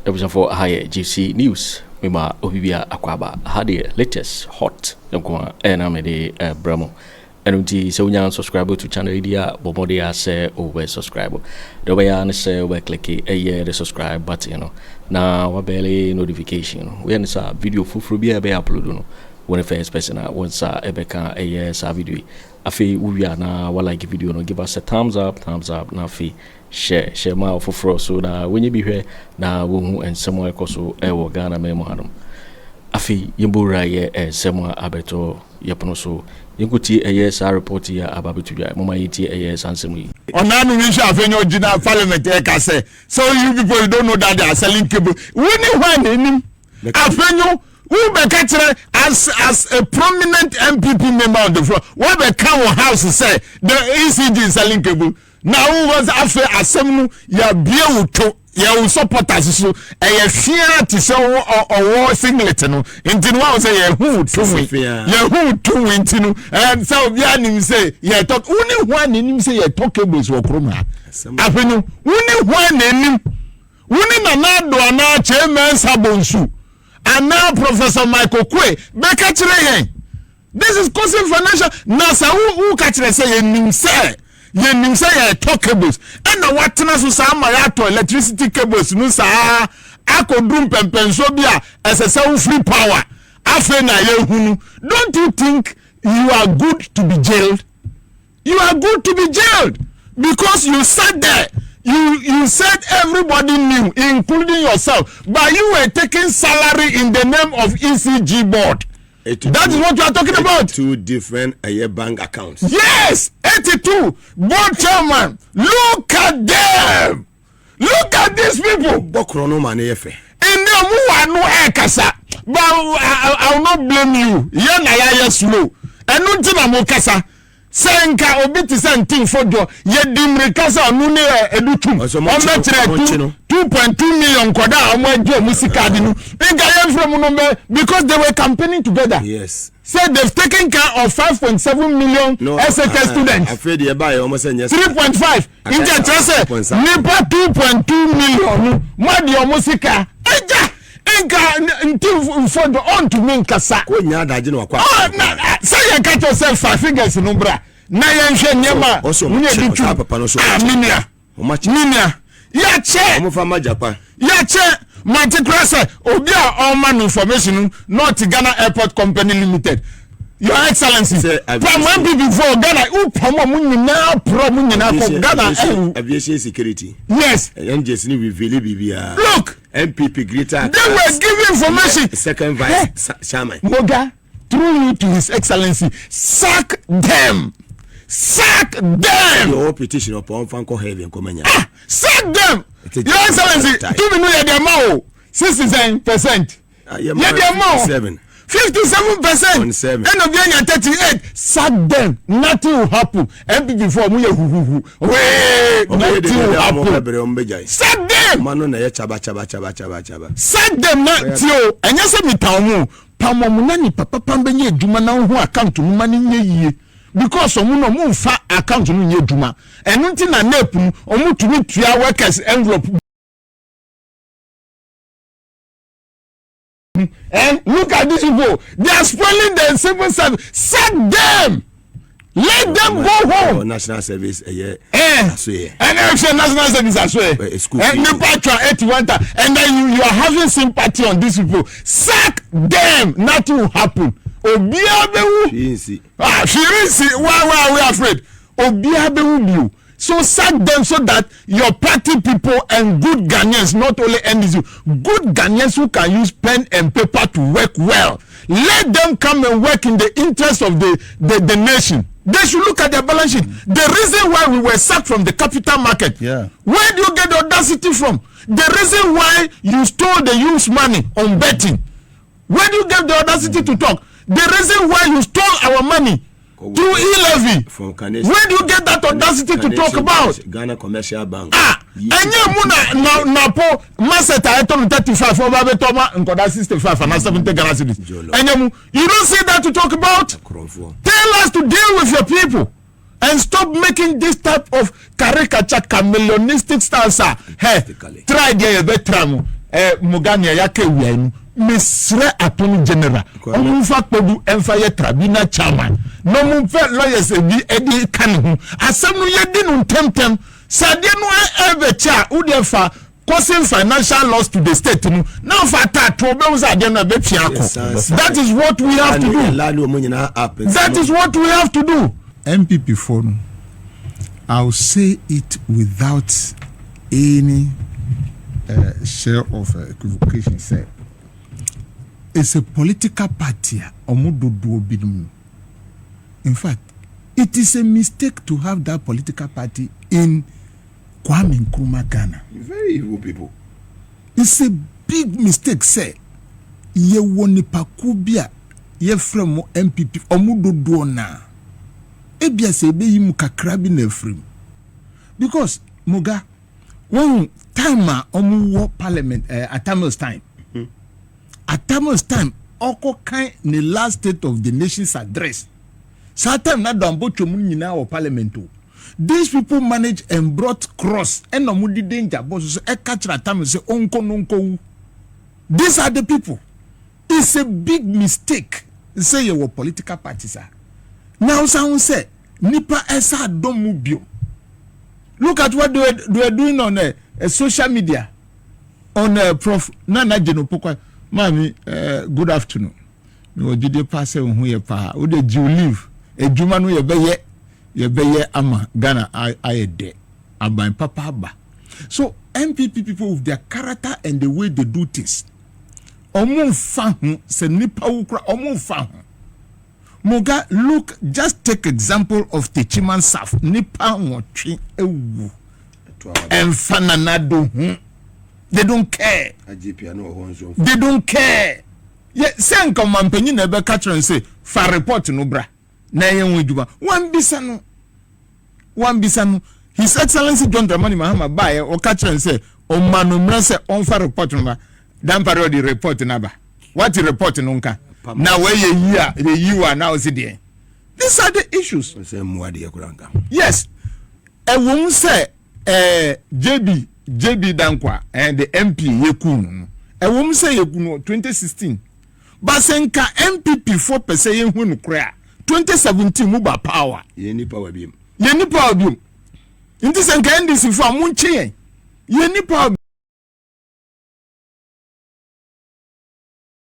episode for higher GC News. Mima Obibia Akwaba had the latest hot enamede Bramo. And until so you subscribe to channel idea, Bomodia say over subscribe. The way I say over click the subscribe button, you know. Now what barely notification. We have a video for be upload when the first person wants a ebeka a video. Afi we are now what like video no give us a thumbs up now fi share my for so that when you be here now we and somewhere also Ghana memo hadum. Afi yimbura ye semwa abeto yapono so yinkuti ASR report here ababetu ya mama yiti AS ansemu onanu wi sha Afenyo original parliament e ka say so you people don't know that they are selling cable we ni when enim Afenyo who be catcher as a prominent MPP member on the floor what be come house say the ECG is selling cable now who was after asemu ya biewuto ya supporters so e fear to say or singlet no nti no say ya who to win no and so ya nim say ya talk uni one nim say ya talk cables wo kroma Afenyo uni one nim uni na do na chairman sabonsu and now Professor Michael Kwe beka kire yen this is causing financial nasa who catch say nim say ya talk cables and na watena so sa amayato electricity cables no sa akodrum pempenso bia esese free power afa na yehunu. Don't you think you are good to be jailed? You are good to be jailed because you sat there. You said everybody knew, including yourself, but you were taking salary in the name of ECG board. That is what you are talking about. 2 different bank accounts. Yes, 82 board chairman. Look at them. Look at these people. In the no ekasa, but I will not blame you. Yana slow. And until I'm okasa. Senka obiti sentin fodo ye dimrekasa onu ne edutum o metre 2.2 million koda omo ejo musika di nu nka ye from no because they were campaigning together. Yes, said they've taken care of 5.7 million SK students. Afraid ye buy almost 3.5 inja chese nipa 2.2 million mo di musika eja nka ntin fodo on to me nkasa ko nya daje no kwa say you catch yourself 5 fingers no bra na yenhwe nyema munye bitu papa no so minia ya che omofa majapa ya che matikrasa obi a all man information not Ghana Airport Company Limited. Your Excellency from when before Ghana upamo munyina pro munyina ko Ghana aviation security. Yes, NJS ni reveal bibia. Look, MPP greater they were giving information. Second vice chairman Moga through you to His Excellency, sack them. Sack them. Your petition upon Fanko Heaven Komanya. Sack them. Your Excellency, 2 minutes the amount 67%. Yeah, the amount 57%. End of the year 38. Sack them. Nothing will happen. MPP for me who. Wait, nothing will happen. Sack them. Mano na chaba. Sack them not you. And you say me tamu. Pamo munani papa pambenye juma na ho account mu mani nye because omuno mu fa account no nye juma enu nti na NAP mu omu tumi tua workers envelope. And look at these people, they are spoiling the civil service. Sack them. Let them go home. National service and national service as well. And the patron 81 and then you are having sympathy on these people. Sack them. Nothing will happen. Obiabewu. She why are we afraid? Obiabewu. So sack them so that your party people and good Ghanaians, not only NDC, good Ghanaians who can use pen and paper to work well. Let them come and work in the interest of the nation. They should look at their balance sheet. The reason why we were sacked from the capital market, where do you get the audacity from? The reason why you stole the youth money on betting, where do you get the audacity to talk? The reason why you stole our money through e-levy, where do you get that audacity to talk about? Ghana Commercial Bank. Enye muna NAPO maseta eton 35 over betoma nkoda 65 and 70 Ghana cedis. Enye mu, you don't see that to talk about? Tell us to deal with your people and stop making this type of caricature chameleonistic style, sir. Hey, try there betramu. Mogania yake wienu Mr. Attorney General omufa kpedu emfa ye tribunal chairman no mumfe lawyers edi kan asem no ye di no temtem sade no evecha udefa causing financial loss to the state no now for that problem sade no be piako. That is what we have to do. That is what we have to do. MPP phone, I'll say it without any share of equivocation. Say it's a political party. In fact, it is a mistake to have that political party in Kwame Nkrumah, Ghana. Very evil people. It's a big mistake. Say ye woni pakubia ye from MPP omudodo na ebia se be yimu kakra bi na frem because moga one time omu parliament at Tamo's time. At Tamo's time oko kan the last state of the nation's address. So time na dambo chomu nyina o parliament o. These people managed and brought cross and no mudi danger boss so e catch at Tamo say onko nonko. These are the people. It's a big mistake. Say you were political parties are. Now someone say nipa esa domu bio. Look at what they are doing on social media. On Prof Nana Genopokwa. Mami, good afternoon. Me ojide pass on hu ye pa. O de you live. E juma no ye beye ama Ghana ayede. Aban papa aba. So MPP people with their character and the way they do things. Omo fa hu se nipa wukra omo fa hu. Moga, look, just take example of Techiman Saf. Nipa wotwe ewu. Enfananado. They don't care. They don't care. Yeah, sen come mampenyi na be catch and say, fa report no bra. Na yen wejuba. Wan bisanu. His Excellency John Dramani Mahama bae o catch and say, o manu mrese on fa report no ba. Dan pare the report na ba. What the report no nka? Now where you are now sitting. These are the issues. Yes. A woman say JB Dankwa and the MP Yekun. A woman say Yekun 2016. But senka MPP 4% when cry 2017 muba power. Yeni power beam. In this and can this for Munche. Yeni power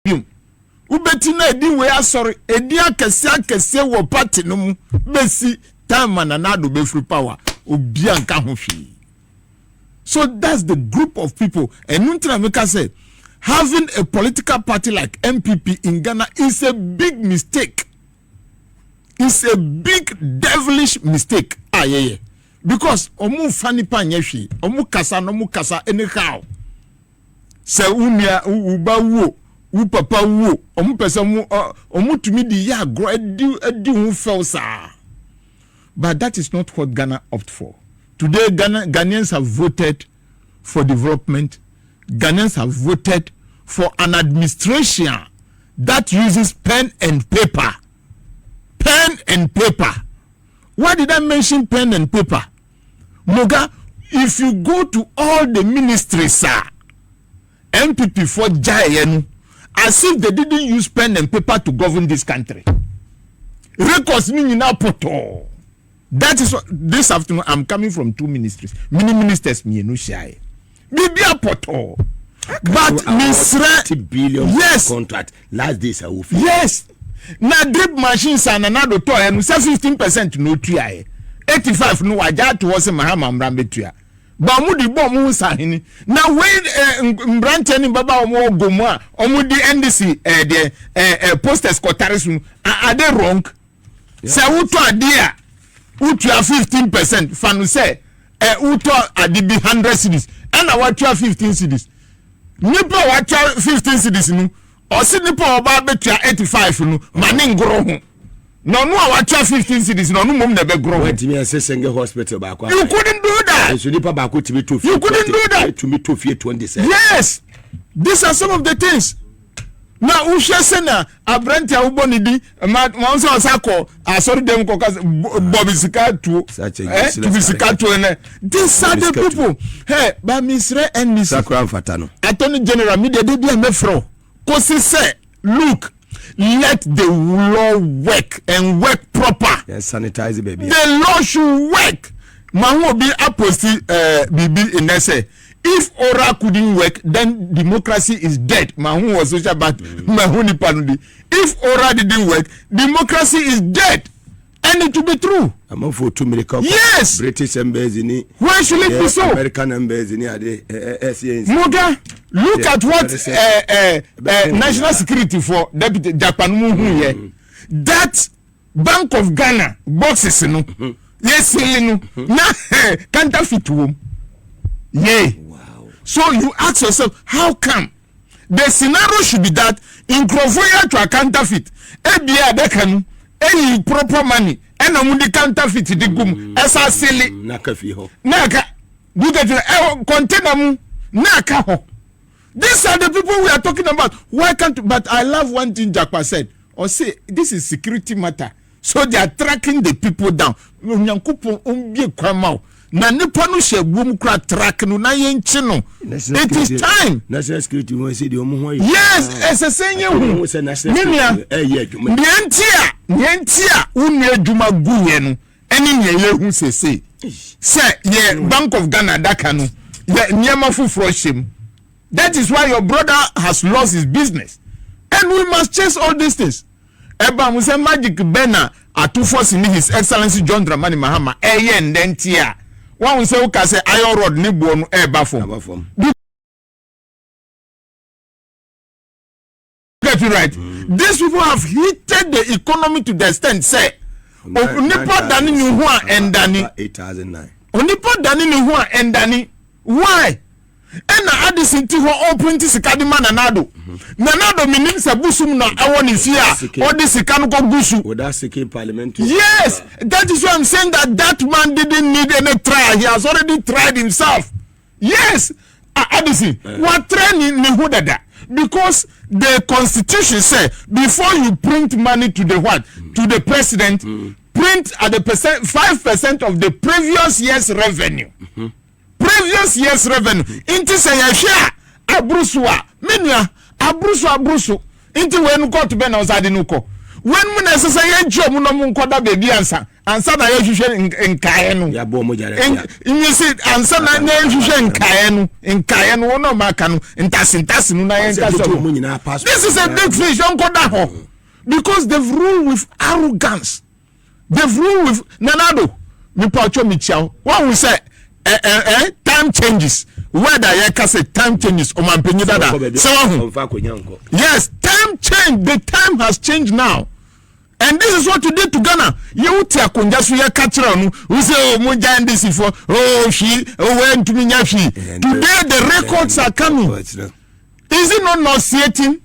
beam. Ubetina edi we asori edi akese wo party no mu besi time na do be free power obi anka ho hwe. So that's the group of people. And Nuntra say having a political party like MPP in Ghana is a big mistake. It's a big devilish mistake. Yeah. Because omu fani pa nyehwe omu kasa anyhow. Se unia uba wo u papa wo omu pesa mu omu tumi di ya agro edi hu felsa. But that is not what Ghana opt for. Today Ghanaians have voted for development. Ghanaians have voted for an administration that uses pen and paper. Pen and paper. Why did I mention pen and paper? Moga, if you go to all the ministries, sir, MPP for Jayen, as if they didn't use pen and paper to govern this country. Records meaning now poto. That is what this afternoon I'm coming from 2 ministries. Mini ministers me no shy. Bibia poto. But Misra billion yes contract last days are yes. Na drip machines and another toy and say 15% no tria. 85 no waja to was Mahama Mrambetua. Bamudi bomu sahini. Now when Mbrancheni Baba Omo Gomwa Omudi NDC the posters kotarisum are they wrong? Say uto adia uto 15% fanu say uto adibi 100 cities and what 15 cities. Nipo what 15 cities no or see nipo oba betua 85 no mani ngoro ho. No what 15 cities no mum na be gro. Went me Senge hospital back. You couldn't do that. So nipa back to me 2 you couldn't do that. To me 2 27. Yes. These are some of the things. na uhwe se na abrante a uboni di ma so osako asori dem ko bobisika tu bobisika tu ne these are the people hey ba misre and mis sakran fata no attorney general media dey be mefro kosi say look, let the law work and work proper. Yes, sanitize it, baby. The law should work. Mahu be apostle bibi in say if Ora couldn't work, then democracy is dead. Mahu was social but Mahu ni panudi. If Ora didn't work, democracy is dead. And it to be true. I'm for 2 million. Yes. British embassy ni. Why should it be so? American embassy ni ade. Moga, look at what national security for Deputy Japan here. That Bank of Ghana boxes no. Yes, no. Na counterfeit wom. Yeah. Wow. So you ask yourself, how come? The scenario should be that in Krofoya to a counterfeit. Ebia dekanu. Any proper money and a mundi counterfeit the gum as a silly naka fi ho naka do get container mu naka ho. These are the people we are talking about. Why can't? But I love one thing Jakpa said or say this is security matter, so they are tracking the people down. Nyankupo umbie kwamao na nipa no shegum kra track no na yenchi no. It is time. National security won say the omo. Yes, as a senior who Nientia unu adwuma guye no eni ne ye hu sese say ye Bank of Ghana daka no ye niema fufuro shem. That is why your brother has lost his business, and we must chase all these things. Eba mu say magic bena Ato Forson His Excellency John Dramani Mahama eye ndentia one say uka say iron rod ni buo no eba form. Get it right. These people have heated the economy to the extent say Onipa dani ni ho a endani 8009. Onipa dani ni ho a endani. Why? Ena adisi ti ho open ti sikadi mananado. Nanado minim se busum na awo ni fia odi sikanu ko gusu. Oda sike parliament. Yes, that is why I'm saying that man didn't need any trial. He has already tried himself. Yes, adisi what training ni ho dada. Because the constitution said before you print money to the what? To the president, print at the 5% of the previous year's revenue. Previous year's revenue. Inti say ya share abruswa. Menya abrusu. Inti when go to be na osade nuko. When mu na sesa ye job no mu nkoda baby ansa na ye hwehwe nkae no ya bo mo jare ya you see ansa na ye hwehwe nkae no no maka no ntasi no na ye ntasi. This is a big fish nkoda ho because they've ruled with arrogance. They've ruled with nanado me pacho me chiao. What we say time changes. Whether you can say time changes or man penny dada. Yes, time change. The time has changed now. And this is what you did to Ghana. You take Kunjasu ya Katranu, who say, oh, Munjan this for went to Minyafi. Today the records are coming. Is it not nauseating?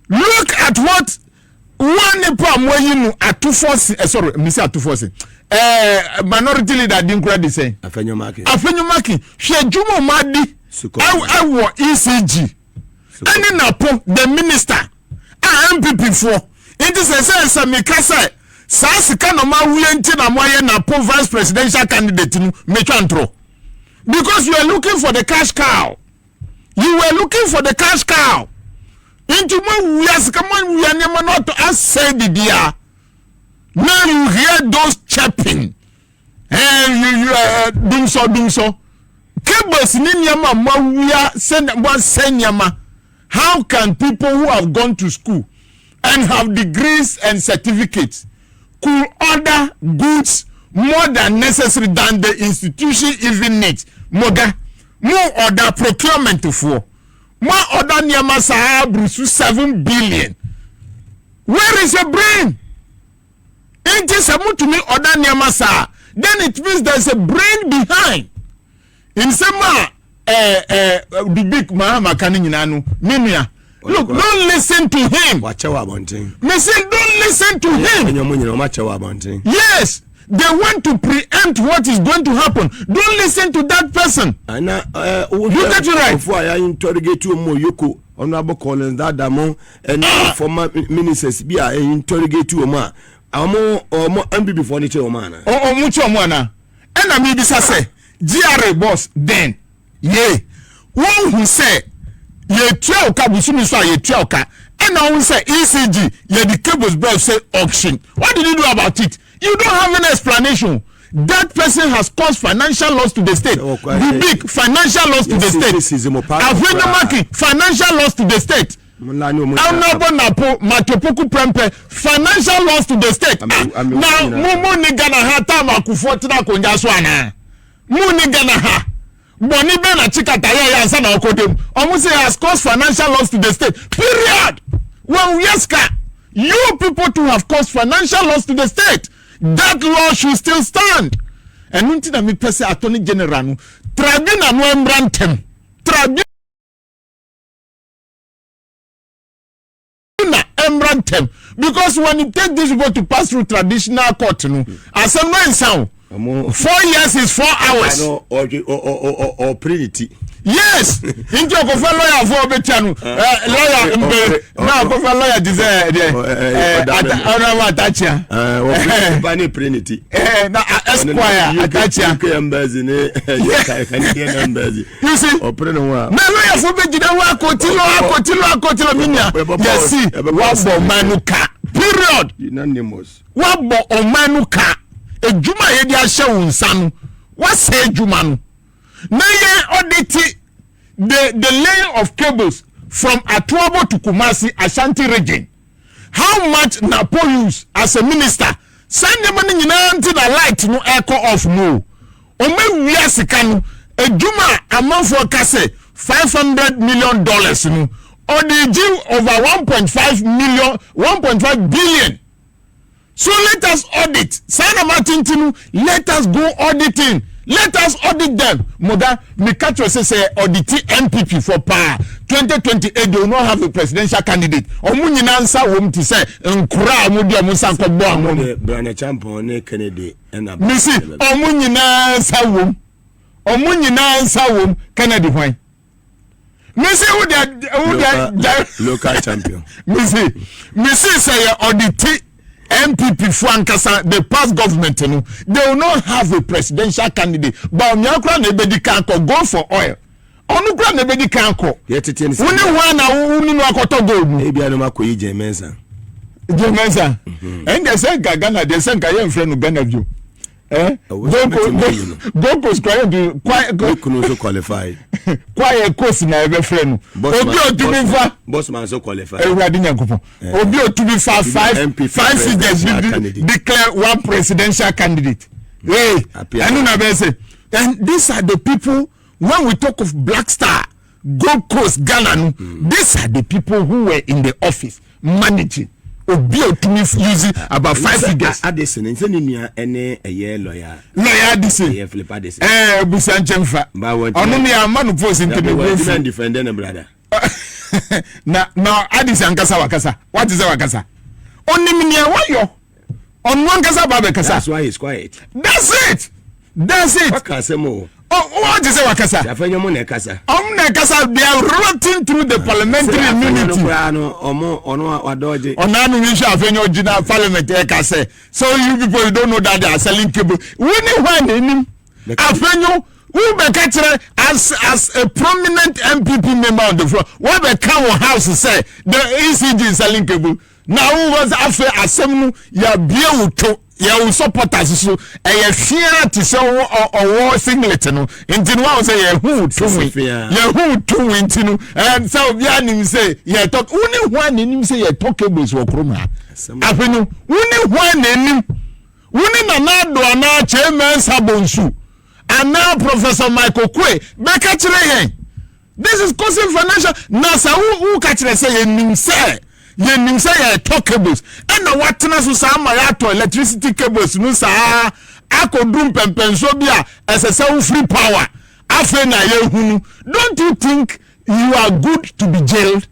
Look at what one problem Ato Forson, sorry, Mr. Ato Forson. Minority leader didn't credit the same. Afenyo Markin. She Jumo Madi. I were ECG. And NAPO, the minister. MPP for. It is a sense of Mikasa. Sasika no ma wiyenti na moye NAPO vice presidential candidate no mechantro. Because you are looking for the cash cow. You were looking for the cash cow. Into mo wiyasika mo wiyanema not to as say the dia. Now you hear those chirping. And you doing so. Kebos ninyama mawia senyama. How can people who have gone to school and have degrees and certificates could order goods more than necessary than the institution even needs? Moga, more order procurement for more order nyama sahabru 7 billion. Where is your brain? Ain't it someone to me order nyamasa? Then it means there's a brain behind. In some the big Mahamadu Bawumia Nanu Mimia. Look, don't listen to him. Me say don't listen to him. Yes, they want to preempt what is going to happen. Don't listen to that person. You get it right. Honorable Collins Dadamo and former ministers be interrogate you ma. Omo MPP for the man. Oh mucho mwana. And I mean this I say GRA boss then. Ye. One who say ye trioka busumi so ye trioka. And now who say ECG ye the cables bro say auction. What did you do about it? You don't have an explanation. That person has caused financial loss to the state. The big financial loss to the state. Afenyo Markin, financial loss to the state. NAPO Prempe, financial loss to the state. Now, Mumu ni Ghana ha time Akufo Addo konja so ana. Mu ni Ghana ha. Boni be na chikata ya ansa na okodem. Omu say has caused financial loss to the state. Period. Well, yes, you people to have caused financial loss to the state. That law should still stand. And until the person attorney general, tribunal no embrantem. Tribunal embrantem. Because when you take this people to pass through traditional court, as a man sound, 4 years is 4 hours. Or Trinity. Yes, into a lawyer for Betanu, lawyer now lawyer desire Trinity. Esquire you see, lawyer for Betanu, yes, see, Manuka, period. Unanimous. Wabo Manuka, a Juma Edia Show, son. What say Jumanu? Now audit the laying of cables from Atuabo to Kumasi, Ashanti region. How much NAPO use as a minister? Send the money into the light no echo of no. Ome we asikanu a juma amount for kase $500 million no. Or the gym over 1.5 billion. So let us audit. Sana Martin, let us go auditing. Let us audit them. Moda, Mikacho say audit MPP for power. 2028 they will not have a presidential candidate. Omunyina nsa wom ti say nkura amudi amusa nkogbo amum. Brane champion ne Kennedy and Missy, omunyina nsa wom. Omunyina nsa wom Kennedy hwan. Missy who local champion. Missy say audit MPP Frankasa, the past government, they will not have a presidential candidate. Bawumia can't go for oil. Onukra nebedi can't go. Yet it is only one wakoto gold. Maybe I don't know Jemensa. And they said Ghana, they sent Ghanaian friend of Ghana view. Goko is trying to quite qualified. Quiet course in every friend. Bossman so qualified. Obio to be 5 figures declare one presidential candidate. Hey, and these are the people when we talk of Black Star, Gold Coast, Ghana, these are the people who were in the office managing. Obio to me using about 5 figures. Addison, and sending me a year lawyer. Lawyer Addison. Busan Gyamfi. Only a man who was into the world. Defending a brother. Now, Addison Wakasa. What is our Wakasa? Only Minia Wayo. On one Kasa Babakasa. That's why he's quiet. That's it. What can I say more? Oh, what is our Kasa? Afenyo Markin. Kasa, they are rotting through the parliamentary immunity. Anno Afenyo Jina parliamentary Kasa. So you people don't know that they are selling cable. When Afenyo who be catchere as a prominent MPP member on the floor. What the cow house say the ECG is selling cable. Now who was after assemble ya biuto ya supporters so e fear to say or singlet no nti no one say who to win no and so bia nim say ya talk uni one nim say ya talk cables wo kroma afenu uni one nim uni na do na chairman sabonsu and now Professor Michael Kwe be catchere hen this is causing financial na sa who catchere say nim say ye talk cables and no what na so sa ma ya to electricity cables no sa akodum pempenso bia ss free power afena ye hunu. Don't you think you are good to be jailed?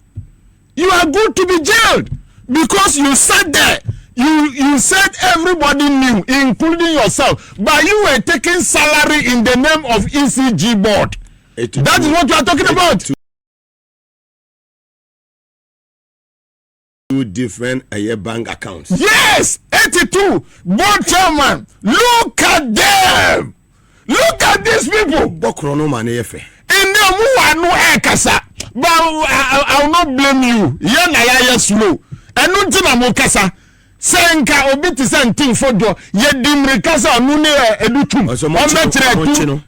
You are good to be jailed because you sat there. You said everybody knew, including yourself, but you were taking salary in the name of ECG board. That is what you are talking about. 82 different bank accounts. Yes, 82. Board chairman, look at them. Look at these people. Bokrono manefe. In the mu no ekasa. But I will not blame you. Ye na ya slow. Enu nti na mo kasa. Senka obi ti se ntin fodo. Ye dimri kasa onu ne edutum. O metre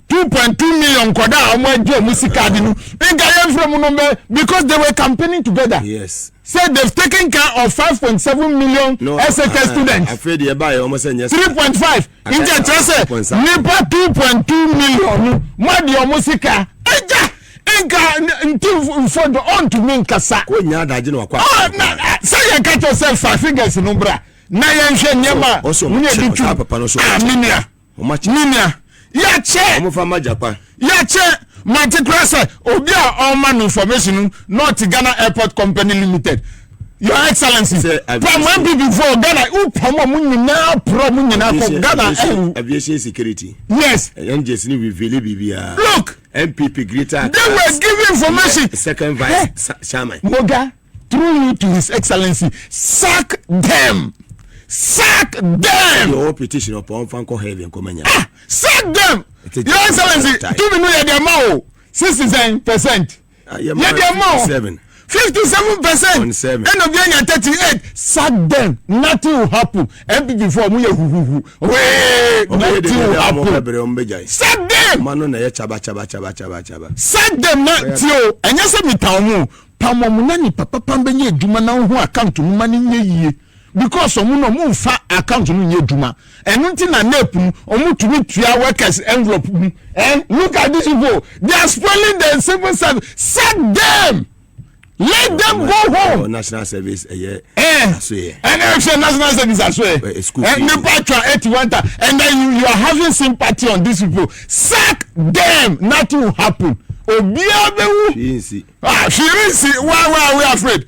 2.2 million koda omo ajo musika di nu. Nka ye from no because they were campaigning together. Yes. Said they've taken care of 5.7 million SK students. Afraid you buy almost 3.5. Inja chase nipa 2.2 million. Madi omusika. Eja enka nti for on to me nkasa. Ko nya daje no akwa. Say you catch yourself 5 figures no bra. Na ye nhwe nyema. Munye di tu. Aminia. Minia. Ya che. Omufa majapa. Ya che. Multi-class, Obia all man information, not Ghana Airport Company Limited. Your Excellency, from before Ghana, Ghana aviation security. Yes. Look, MPP greater. They were giving information. Second vice chairman. Moga, through you to His Excellency, sack them. Sack them. Your petition upon Fanco Heavy and Comania. Sack them. Your Excellency, 2 million their mouth, 67%. Yeah, their mouth 57%. On 7. End of the year 38. Sack them. Nothing will happen. MP before me nothing will happen. Sack them. Mano na ye chaba. Sack them tio. Enya se mitaomu. Pamomu na ni papa pambenye eduma na ho account mu mani nye because omu no fa account mu nye eduma. Enu nti na NAP omu tumi tua workers envelope. Look at these people. They are spoiling the civil service. Sack them. Let them go home. National service, and national service as well. And 81, and then you are having sympathy on these people. Sack them. Nothing will happen. She see. Why are we afraid?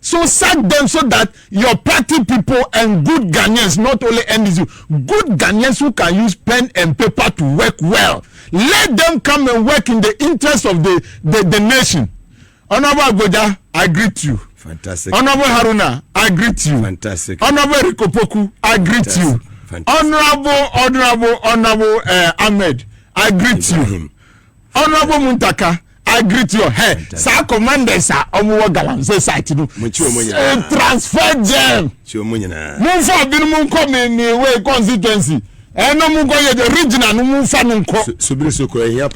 So sack them so that your party people and good Ghanaians, not only NDC, good Ghanaians who can use pen and paper to work well. Let them come and work in the interest of the nation. Honorable Agoja, I greet you. Fantastic. Honorable Haruna, I greet you. Fantastic. Honorable Rikopoku, I greet you. Honorable Ahmed, I greet you. Honorable Muntaka, I greet you. Hey, sir, commanders are omo galamse site no. Transfer them. Move for bin come in way constituency. No mu go ye the regional no mu fa no nko.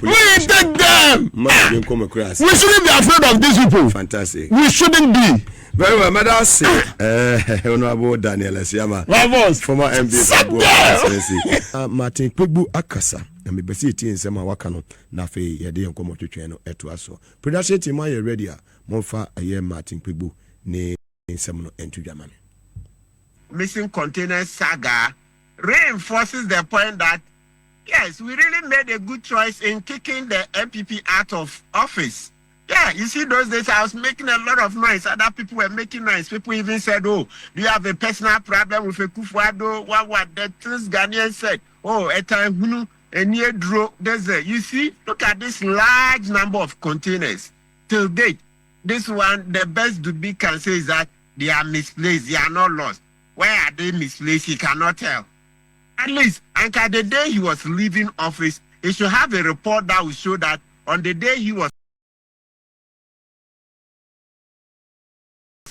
We take them. We shouldn't be afraid of these people. Fantastic. We shouldn't be. Very well, madam. Honorable Daniel Esiama. Former MB. Martin Pegbu Akasa. Na me besi eti nsema waka no na fe ye de nkomo twetwe no eto aso. Production team are ready a monfa aye Martin Pegbu ne nsem no entudwama. Missing container saga reinforces the point that yes, we really made a good choice in kicking the MPP out of office. Yeah, you see those days I was making a lot of noise. Other people were making noise. People even said, "Oh, do you have a personal problem with Akufo Addo?" What the things Ghanaians said. Oh, at time a near draw desert. You see, look at this large number of containers. Till date, this one, the best Dubi can say is that they are misplaced. They are not lost. Where are they misplaced? He cannot tell. At least, Anka, the day he was leaving office, he should have a report that will show that on the day he was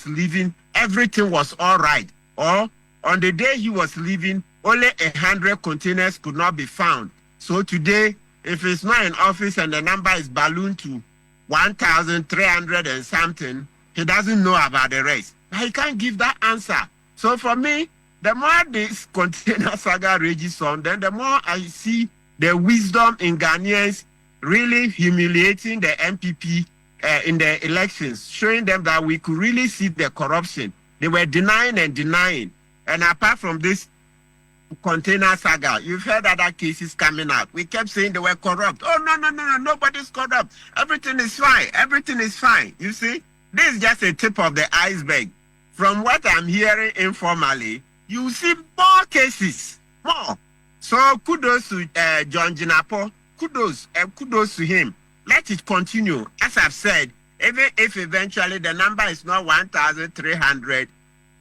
leaving, everything was all right. Or on the day he was leaving, only 100 containers could not be found. So today, if he's not in office and the number is ballooned to 1,300 and something, he doesn't know about the rest. He can't give that answer. So for me, the more this container saga rages on, then the more I see the wisdom in Ghanaians really humiliating the MPP in the elections, showing them that we could really see the corruption. They were denying and denying. And apart from this container saga, you've heard other cases coming out. We kept saying they were corrupt. Oh, no, nobody's corrupt. Everything is fine. Everything is fine. You see, this is just a tip of the iceberg. From what I'm hearing informally, you see more cases, more. So kudos to John Jinapo. Kudos to him. Let it continue. As I've said, even if eventually the number is not 1,300,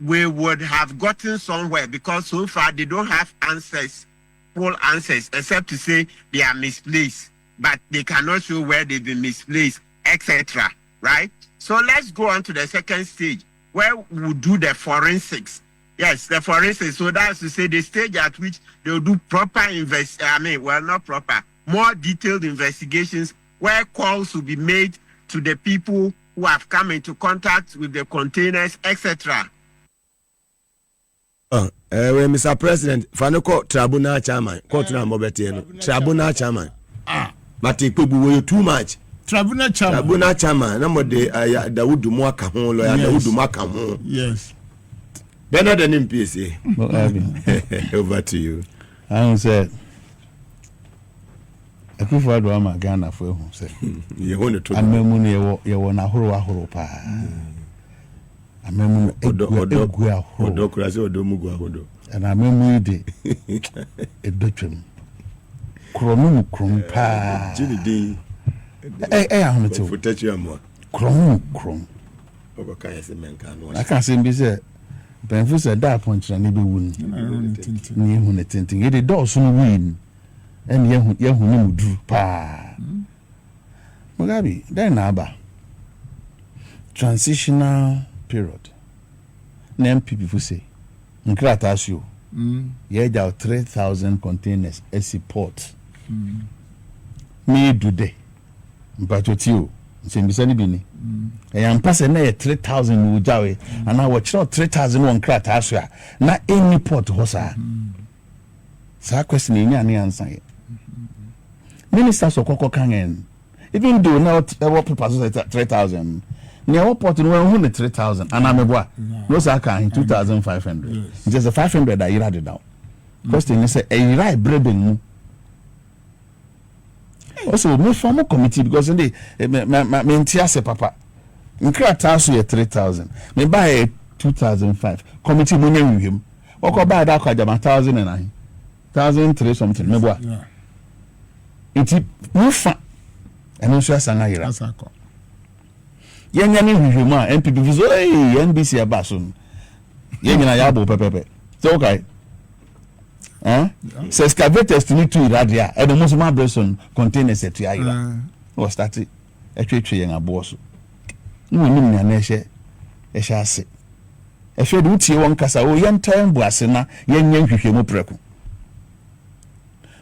we would have gotten somewhere, because so far they don't have answers, full answers, except to say they are misplaced, but they cannot show where they've been misplaced, etc. Right? So let's go on to the second stage, where we'll do the forensics. Yes, the forensics. So that's to say the stage at which they'll do proper more detailed investigations, where calls will be made to the people who have come into contact with the containers, etc. Mr. President, Fanoko Tribunal Chairman, Kotuna Mobetiano, Tribunal Chairman. Martin Kwebu, were you too much? Tribunal Chairman. Tribunal Chairman, number de Dawudu Mwaka, lawyer Dawudu Mwaka. Yes. Better than in PSA. Over to you. I said, Akufo Addo ama Ghana for who say. You want to Amemuni ye wona horo pa. Amemuni Odo kurase odo mugu ahodo. And amemuni de edotwem. Kromu pa. Jini ahometo. Protect you more. Krom. Ogo kan yesi menka no. I can say be say Benfu said that point na be wun. Ni hu ne tintin. Ye de do so no win. And yehu ni mudu pa. Mugabe, then aba. Transitional period. NMP people say. Nkrata asio. Ye ja 3,000 containers as port. Me do de. Mpatotio. Nsembisa bi ni. E mpase na 3,000 ujawe. Ana wo chiro 3,000 won krata asio na any port hosa. Sa question ni anya answer. Ministers of Koko Kangen, even though now our papers say 3,000, near what port in 3,000, and I'm a boy. No, sir, 2,500. Just the 500 that you had it down. Question is a right breading. Also, no formal committee because in the Mentiase Papa, in Kratasu 3,000, may buy a 2,005 committee money with him, or go buy that 1,009, 1,003 something, maybe. Iti mufa eno so asanga yira asako yenya ni hwehwemu a MPP viso NBC abaso yenya ya bo pepepe so okay se excavators to need to iradia e do mo so ma breson containers etu ayira o start etwetwe yen abo so no nim nya na ehye ase ehwe de utie won kasa o yen time bu ase na yenya hwehwemu preko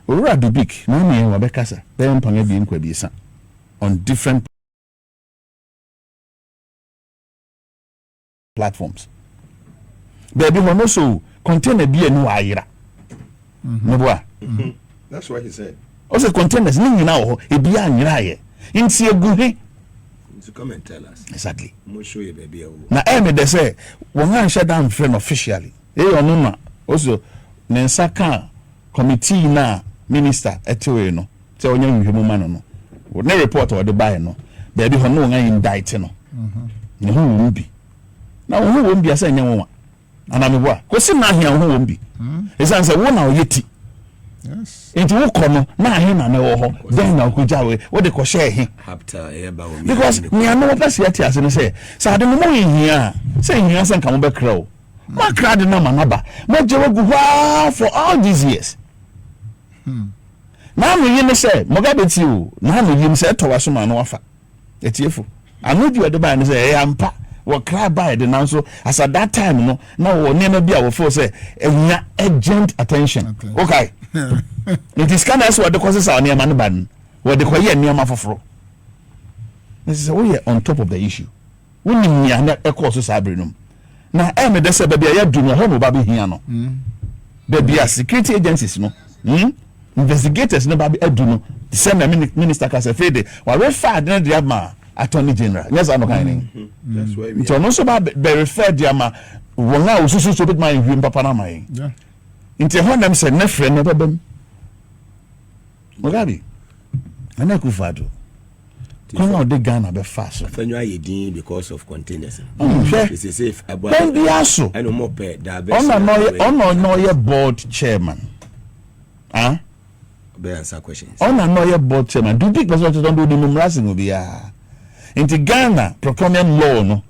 Ora Dubik, no me wa bekasa. Dem pange bi nkwa bi sa on different platforms. Baby hono so container bi enu ayira. Meboa. That's what he said. Also containers ni nyina wo e bi anyira ye. Nti eguhe. To come and tell us. Exactly. Mo show you baby. Na me de say won an shut down friend officially. E ono na also nensa kan committee na minister etiwe no se onye nhwemu ma no ne report o de buy no baby ho no ngan indict no ne ho wumbi na ho wumbi asa nya wonwa ana me boa kosi na ahia ho wumbi esan se wo na oyeti yes enti wo kono na ahia na wo ho then na okujawe wo de ko share he After Bawumia because me anu pese ati ase no se sa de mo hia se hia se nka mo be kraw ma kra de na manaba mo je wo gu for all these years. Na me yim say mogabeti o na me yim say to waso ma no wafa etiefo anodi ode ba ne say e ampa wo cry by the now so as at that time no na wo nema bi a wo for say enya urgent attention okay it is kind of what the causes are nema no ban wo de koye nema foforo this is we are on top of the issue we nim ya na e cause sabrenum na e me de say ba bia ya du no ho no ba bi hia no ba bia security agencies no investigators never be eduno the same minister can say fede wa refer the diama attorney general yes I know kind that's why we so no so be refer diama wona osusu so bit my hwim papa na mai yeah inte ho nam say na frɛ no babam Mugabe ana Akufo Addo kono de Ghana be fast Afenyo ayedin because of containers it's a safe about then be aso I know more per no ye board chairman be answer questions on no ye board chairman do big person don't do the numeracy no bia Into Ghana procurement law no.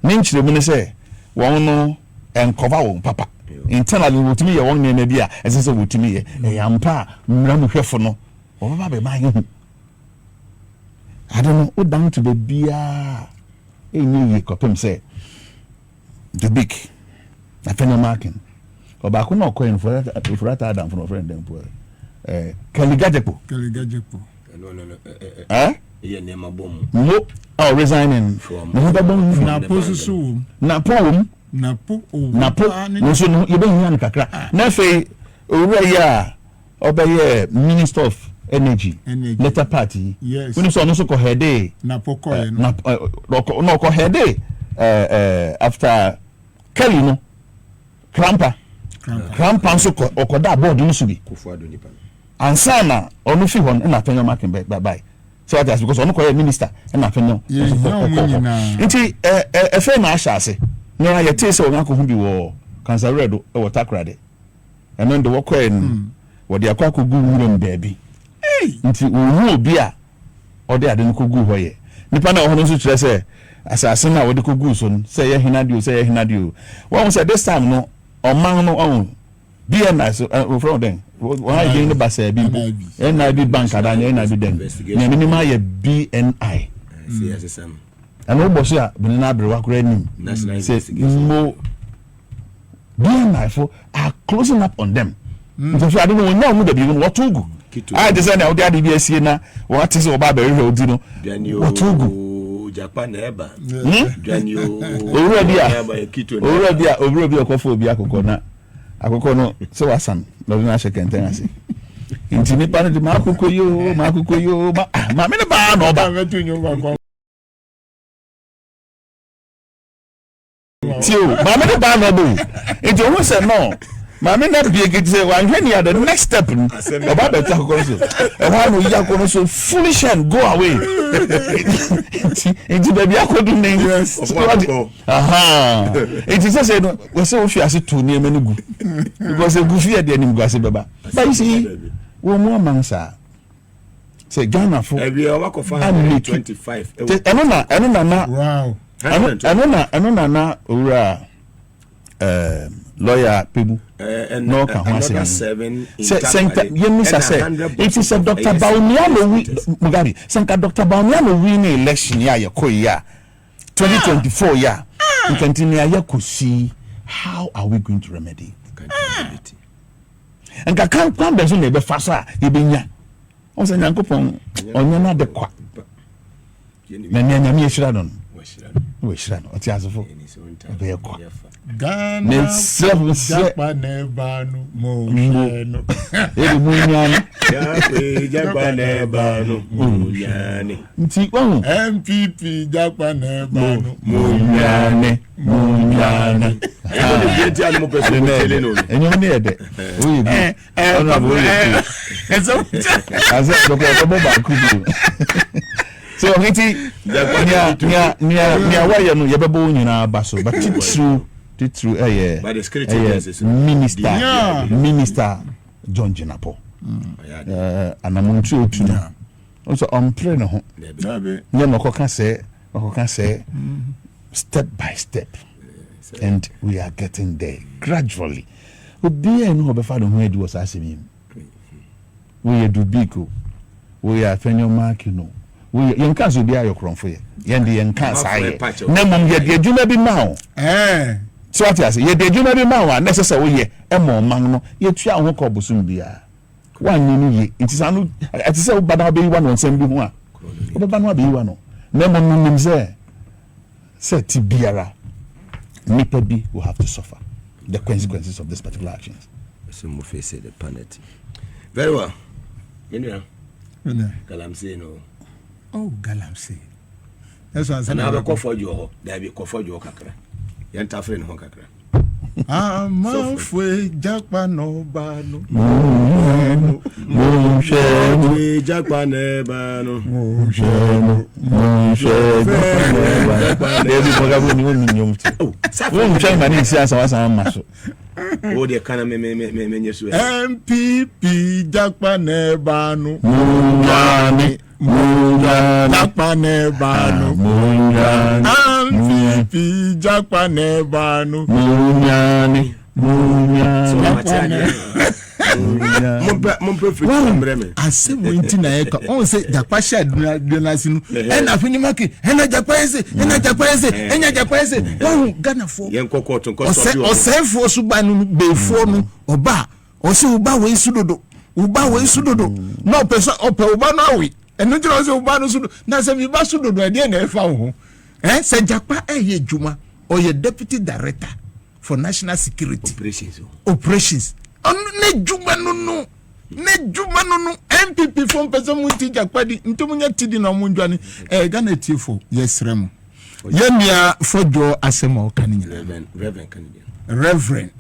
Ninch the minister one no and cover papa. Internally with me one name maybe as I with me a yampa mram hwefo no. O baba be man. I don't know what down to the beer. Any copim say the big Afenyo Markin. Or back no coin for that Adam from a friend them poor. Kennedy Agyapong. No. Eh? Yeah, name a bomb. No. Oh, resigning from NAPO so. NAPO. No, so you been here kakra. Na fe owura ya obeye Minister of Energy. Later party. Yes. When so no so ko head NAPO coin. No ko head after Kelly no. Krampa so ko okoda board no so bi. Akufo Addo nipa. Ansana onu fi hon na Afenyo Markin bye. So that's because onu ko minister na Afenyo. Nti efe na ashase. No ya tese o nko hu bi wo cancer red o water crade. And then the work en wo de akwa ko gu wuram baabi. Nti wo obi a o de ade no ko gu ho ye. Nipa na ho no so kire se asase na wo de ko gu so no say ye hinadio. One say this time no oman no on BNI from them. Why again the basa bi NIB bank adanya NIB dem. Na minimum ye BNI. Yes, Sam. And no boss ya benina brewa kura nim. Say no BNI for are closing up on them. So I don't know now the be what to go. I design out there the BSC na what is oba be re odi no. What to go. Japan eba. Dwanyo. Owura bia Akufo obi akoko na. Akoko no so wasan no na shekenten ase. Inti ni pa no de makoko yo ma me ne ba no ba. Tio, ma me ne ba no bo. Inti who say no. Ma me na bia get say wan hwe ni the next step no. Oba be ta akoko so. E wa no ya akoko so foolish and go away. Inti baby akodu ne. Aha. Inti say no, we say we fi to ni eme nugu. Because e gu fi e de ni gu ase baba. But you see, wo mo amansa. Say Ghana for every hour ko 25. Eno na Wow. Eno na owura lawyer Pebu no kan ho ase say yemisa say it is a Dr. Bawumia Mugabe sanka Dr. Bawumia no win election ya yekoya 2024 ya we continue ya see how are we going to remedy and kan be so na be fasa e be nya o say Nyankopon onya na de kwa na nyame ehira don we shira no oti azofo be kwa Ghana Japan nebanu mo no e munyane Japan nebanu munyane nti won MPP Japan nebanu munyane yeti ani mo person mo tele no enyo ne ede oyi bi ona bo yi eso aze do ko ba ku bi so hiti nya wa ye no ye bebo nyina ba so but true by the security minister John Jinapo anamuntu otu no so Dompreh no ho nya no ko say step by step and we are getting there gradually obi enu obefa do ho edi was asemi we do biko we are Afenyo Markin we yenka so bia yokronfo ye yende yenka saye na mom ye de adwuma bi ma o so what you say ye de adwuma bi ma o necessary we ye e mo man no ye tua ho ko bosum bia wan ni ye it is anu it is say bada be yiwa no nsem bi ho a obeba no be yiwa no na mom nim say ti biara nipa bi will have to suffer the consequences of this particular actions. So mo face the penalty very well Galamsey no. Oh, Galamsey. That's what I'm saying. Na be kofojo ho, da be kofojo kakra. Yan ta free no kakra. Fwe Japan no ba no. Mo she Japan ba no. Mo she Japan ba. Ebi mo ga bo ni won nyom ti. Oh, wo mo che mani si asa wasa ma so. Oh, they can't me so. MPP Jakpa Nebano Munjani Jakpa Nebano MPP Jakpa Nebano Munjani I say winti na eka on say Jakpa sha donasinu and Afenyo Markin and Jakpa ese oh Ghana for yen kokoto o say for suba no be for no oba o say uba we sudodo no person ope uba no awi enu tiro say uba no sudodo na say uba sudodo e dey na e fa ho say Jakpa ye djuma or ye deputy director for national security operations ne djuma no MPP from person muti Jakpa di ntomunya tidi na munjani Ghana tifo yesrem yemia fojo asema okani Reverend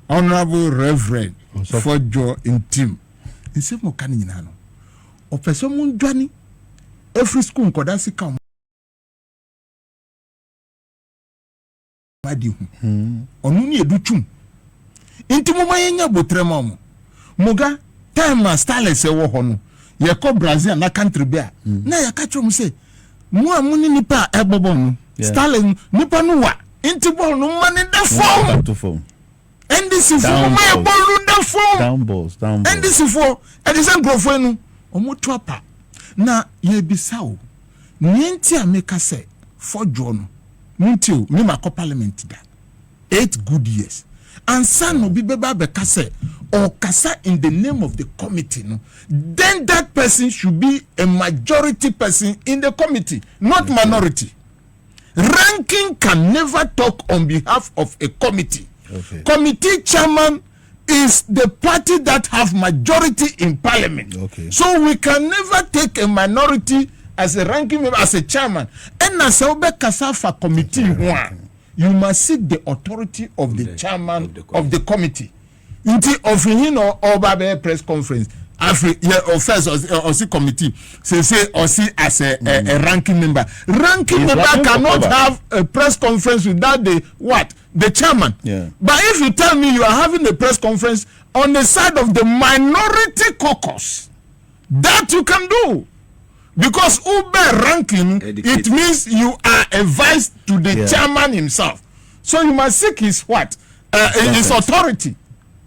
Honorable Reverend fojo intim nsema okani nyina no o person munjani every school nkoda sika madi hu onu ni edutum intimo mayenya botrema mo muga time starless e wo ho no ye ko Brazil na country bia na ya ka chom say mu amuni nipa ebobon no starless nipa no wa intimo no mani the phone NDC for my ball the phone down balls NDC for edison grofo no omo to apa na ye bisawo nienti ameka say for John Muntio, me ma parliament da 8 good years. And son no be beba kase or kasa in the name of the committee, no, then that person should be a majority person in the committee, not minority. Ranking can never talk on behalf of a committee. Okay. Committee chairman is the party that have majority in parliament. Okay. So we can never take a minority as a ranking member, as a chairman. And as a Kasafa committee, you must seek the authority of the chairman of the committee. Until of him or Babe press conference, or first or see committee, say or see as a ranking member. Ranking member cannot have a press conference without the chairman. Yeah. But if you tell me you are having a press conference on the side of the minority caucus, that you can do. Because Uber ranking, it means you are a vice to the chairman himself. So you must seek his what? His authority.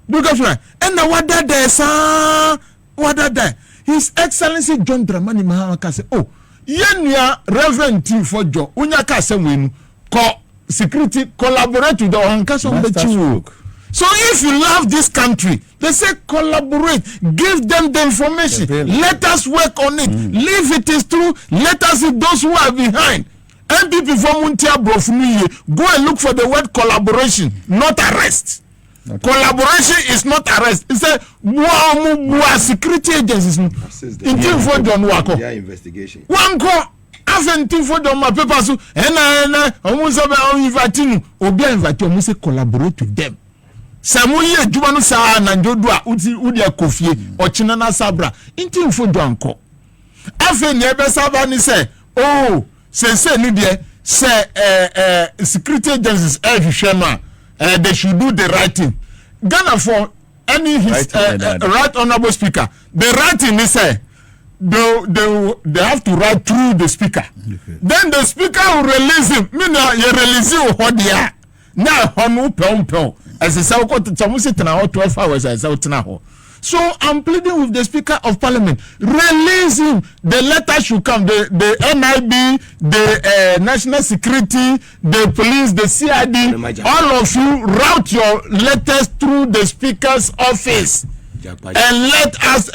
Because and now what that there, sir? What that? His Excellency John Dramani Mahama say, oh, yenya Reverend T for Joe, unyaka se wenu, security collaborate with the Ohankaso on the Chiwu. So if you love this country, they say collaborate, give them the information, let us work on it, leave it is true, let us see those who are behind. MPP from Muntia Brofumi, go and look for the word collaboration, not arrest. Okay. Collaboration is not arrest. It's a security agencies. Until for John Wako. Investigation. One call. After for John my papers, almost inviting, Obia invite you, must collaborate with them. Samuye Jumanu Sa Nanjodua Udia Kofie or Chinana Sabra into for Dwanko. Afenyo Sabani say, oh, say Nidia, say security agencies Shema, they should do the right thing. Ghana for any his right honorable speaker, the right thing is say they have to write through the speaker. Okay. Then the speaker will release him. Mina you release you what dia. Now honu pom. As a so 12 hours as out now. So I'm pleading with the Speaker of Parliament, release him. The letter should come. The NIB, the National Security, the police, the CID, all of you route your letters through the Speaker's office, and let us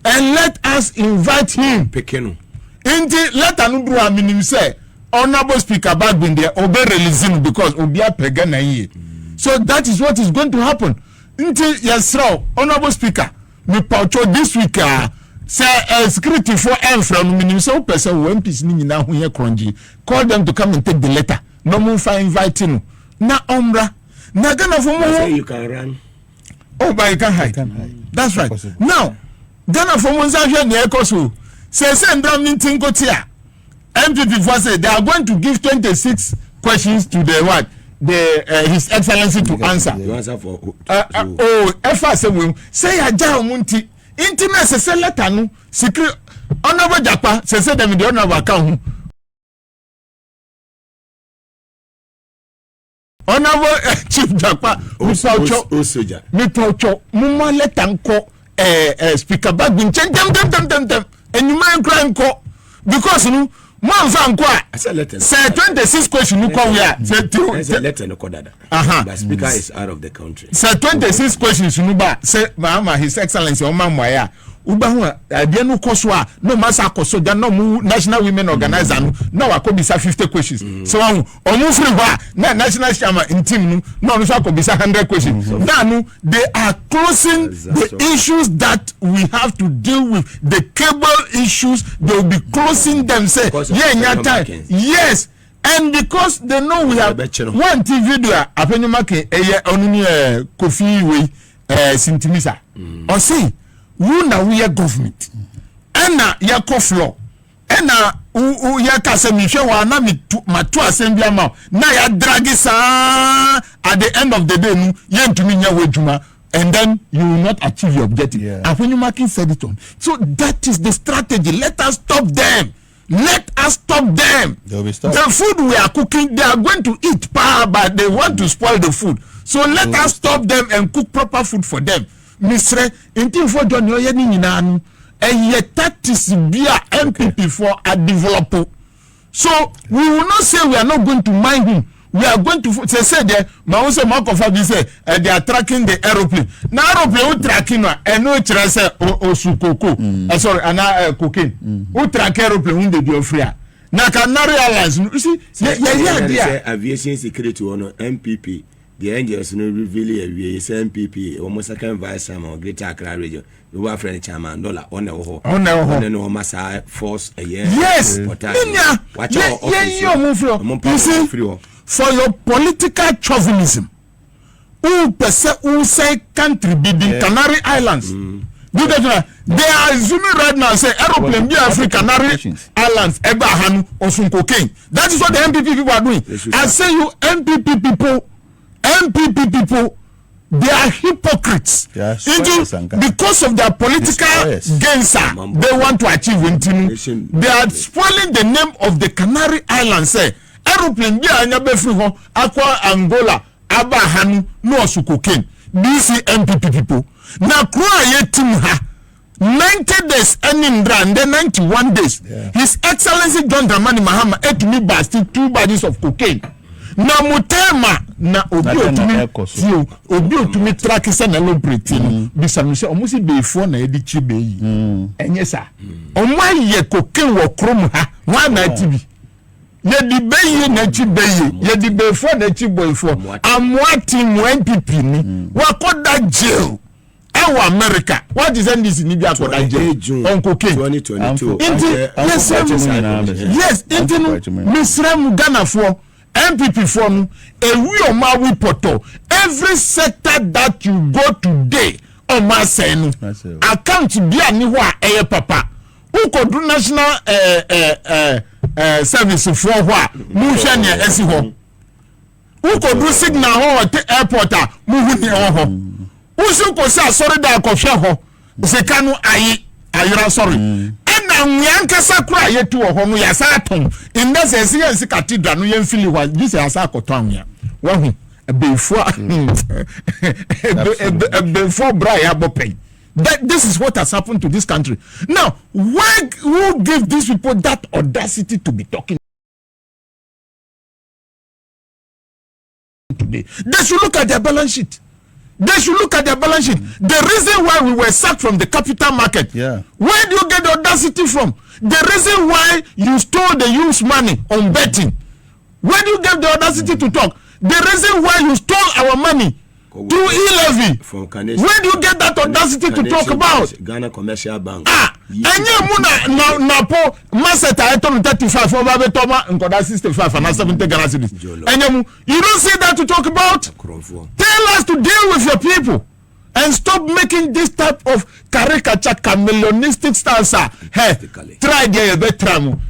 let us invite him. Inti let anudru aminim say honorable Speaker back been there obey releasing because obia pegana ye. So that is what is going to happen. Until Yesro, Honorable Speaker, me paucho this week, say security for M from Minnesota person who MPs now here crongy. Call them to come and take the letter. No more for inviting. Na Ombra. Na Ghana for more. You can run. Oh, but you can hide. That's right. Now, Ghana for Monzaja Nekosu. Say send them in Tinkotia. MPP for say they are going to give 26 questions to the what? His Excellency to answer. You answer for say aja omunti intimacy say letter no secret honorable japa say them the honorable account. Honorable Chief Japa me paucho muma letter nko speaker bag bin dem and you man cry nko because no man fa nko say 26 question no come here say letter no kodada but speaker is out of the country say 26 questions no ba say Mama His Excellency o man moya uba hu ade no koso a no masa koso da no mu National Women Organizer no akobisa 50 questions so omu free ho na national chairman in team no akobisa 100 questions now they are closing the issues that we have to deal with, the cable issues. They will be closing them say time. Yes, and because they know we have one TV video Afenyo Markin onuni Kofi we Sintimisa or say we are government and ya koflo and ya kasemishe wa na matu assembly ama na ya dragi sa at the end of the day nu yentumi nya wejuma and then you will not achieve your objective. Afenyo Markin said it on. So that is the strategy. Let us stop them. Let us stop them. The food we are cooking, they are going to eat but they want to spoil the food. So let us stop them and cook proper food for them. Mr. Inti for John Yoyeni Ninanu, and yet that is via MPP for a developer. So we will not say we are not going to mind him. We are going to say there, Mausa Makofabi say they are tracking the aeroplane. Now aeroplane tracking and no trace Osukoko. Sorry, and cocaine. Who track aeroplane when they do free. Now Canary Airlines, you see, yeah. Aviation security on MPP. The angels no really a MPP almost second vice chairman Greater Accra region. We were friend chairman dollar on the whole. On the massa force a year. Yes. Watch you see for your political chauvinism. Who say country be the Canary Islands. They are assuming right now say aeroplane be Africa Canary Islands Ebahanu or some cocaine. That is what the MPP people are doing. I say you MPP people, they are hypocrites. Because of their political gains, they want to achieve intinu. They are spoiling the name of the Canary Islands. Say aeroplane be anyabe free ho Aqua Angola Abahanu no su cocaine. These MPP people. Na kura yetim ha 90 days ending and then 91 days. His Excellency John Dramani Mahama ate me basti 2 badges of cocaine. Na mutema na obi otumi track se na lobreti no bisa no se omusi beefo na edi chibe yi enye sa omaye cocaine wo krom ha wa na tibi ye di beyi na chibe yi ye di beefo na chiboyfo amwati mu NPP ni wakoda jail ewa America. What is this in Libya for that jail on cocaine 2022 yes into Misrem Ghana for MPP from a real Maui poto. Every sector that you go today on my sen account be a new papa who could do national service for what Mushania Esi home who could do signal at the airport moving home who should say sorry that Koshaho Zekanu Ayra sorry. Nyanka sakura yetu ohono ya saton in that sense yes cathedral no yemfili wa this is asakoton ya wahu before bra ya bopen. That this is what has happened to this country. Now why who give these people that audacity to be talking today? They should look at their balance sheet. They should look at their balance sheet. The reason why we were sacked from the capital market. Where do you get the audacity from? The reason why you stole the youth money on betting. Where do you get the audacity to talk? The reason why you stole our money through e-levy. Where do you get that audacity to talk about? Ghana Commercial Bank. Enye muna NAPO maseta eton 35 over betoma nkoda 65 and 70 Ghana cedis. Enye mu, you don't see that to talk about? Tell us to deal with your people and stop making this type of caricature chameleonistic stance. Hey, try there betramu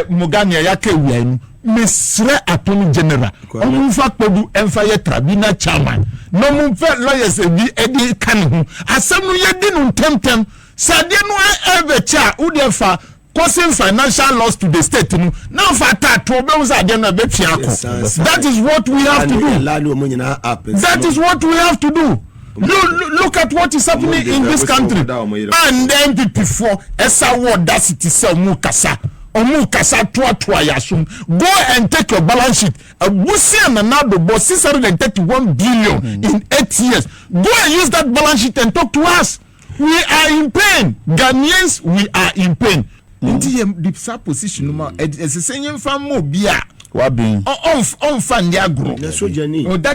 mugania yake wienu Mr. Attorney General, Omufa Kwedu Emfire Tribunal Chairman, no Mumfa lawyers Eddie Kanu, Asemu Yedin Temtem, Sadiano Evercha, Udefa, causing financial loss to the state. Now, Fata, problems are going to be That is what we have to do. That is what we have to do. Look at what is happening in this country. And then before, Esa word that it is Mukasa. Omukasa tua yasum. Go and take your balance sheet. Busi and Anado bought 631 billion in 8 years. Go and use that balance sheet and talk to us. We are in pain. Ghanaians, we are in pain. The position as a same family beer. What being on fan agro. That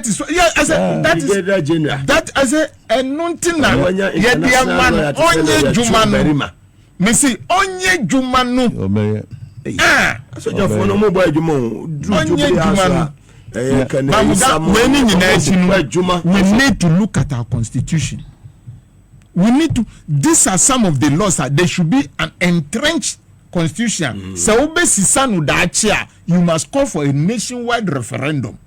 is that as a nontina yet man onye jumanu. Missy onye jumanu. So your phone no mobile jumanu. We need to look at our constitution. We need to. These are some of the laws that there should be an entrenched constitution. So you must call for a nationwide referendum.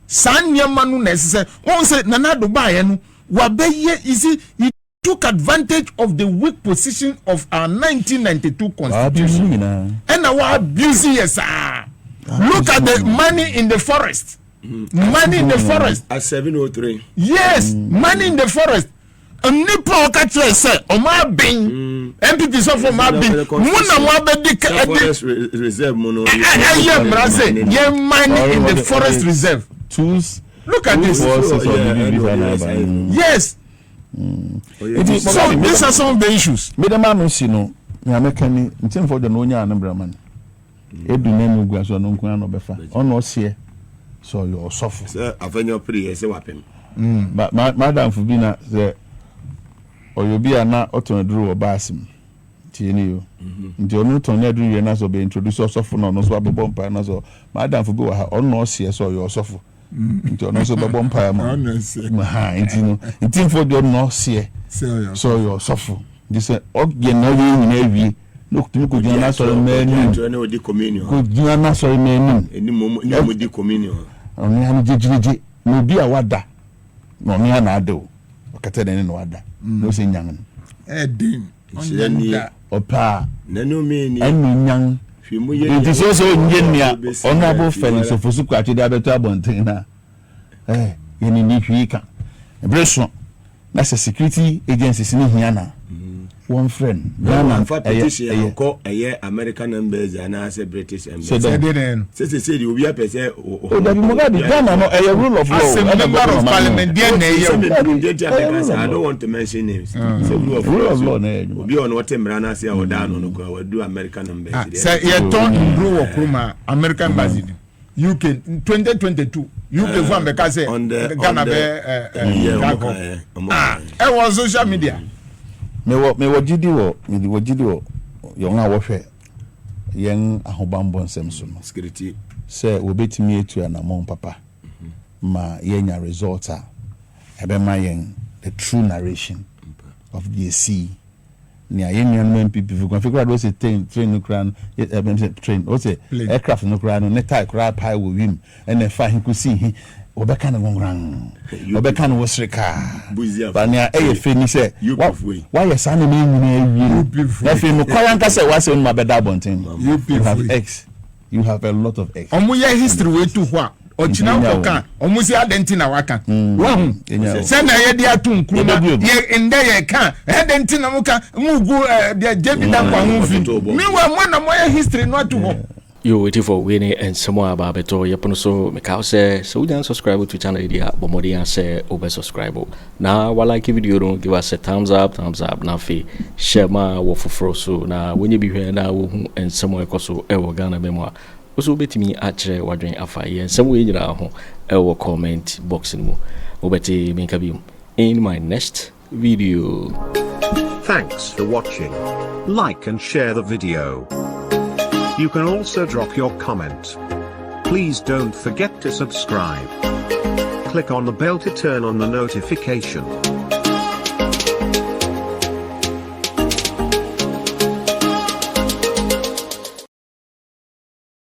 Sanyamanu necessary. One said Nanado Bayanu Wabeye is it he took advantage of the weak position of our 1992 constitution. And our abusing yes. Look at the money in the forest. Money in the forest. At 703. Yes, money in the forest. Nipo okatre say oma bin MPP so for ma bin muna mo be reserve mono money in the forest reserve tools. Look at this. Yes. So these are some of the issues. Medama no no na mekani ntim for the no nya anambra man edu nenu gua so no nkun no befa ono ose so you suffer say Afenyo pray say wapen madam Fubina say oyobi ana otonaduru obasim tieni yo nti onu tonaduru ye na so be introduce osofo no no so abobọ mpa na so madam Fubi wa ha ono ose so you osofo nti onu so bobọ mpa ma ha nti no nti for the ono ose so you osofo this ogye na ye nyina awie no kutumi ko gyina na so menu ko gyina na so menu eni mo di communion onu ha jejeje no bi a wada no me na ado okata den no wada no se nyan din onyanida opa nanu me ni anu nyan hwemu ye nti so nyenia honorable Felix Ofosuku atide abeto abonten na yeni ni hwika ebreso na security agencies ni hiana one friend Ghana petition ko American embassy and as a British embassy say the obi apese o da bi mo ga di Ghana no rule of law as a member of parliament there na I don't want to mention names so rule of law na obi on what emra na say o da no no ko do American embassy say you turn rule of Roma American embassy UK 2022 UK for America say Ghana be was social media me wo gidi wo yonga wo hwe yen ahobambo nsem so no security say obetimi etu na mon papa ma yenya result a ebema yen the true narration of the sea ni ayenya no MPP for figure do say train no kran train o say aircraft no kran no netai kra pai wo wim and fa hin ku see obeka na ngran obeka na wosrika bania fe ni say why you san me nyina awie fe no kwayanka say wa say on ma beda bonten you have x you have a lot of x omo ye history we tu ho a ochina woka omo si adenti na waka wo say na ye dia tu nkruma ye inde ye ka adenti na muka mugu dia jebida kwa hu fi mi wa mo na mo ye history no atu ho. You waiting for winning and someone about it or yapono so make say so you subscribe to channel idea but more than say over subscribe now while like video don't give us a thumbs up now fi share my work for so now when you be here now and someone also ever Ghana memoir also betimi achere wadwen afa ye some way nyira ho ever comment box mu obeti me kabi in my next video. Thanks for watching. Like and share the video. You can also drop your comment. Please don't forget to subscribe. Click on the bell to turn on the notification.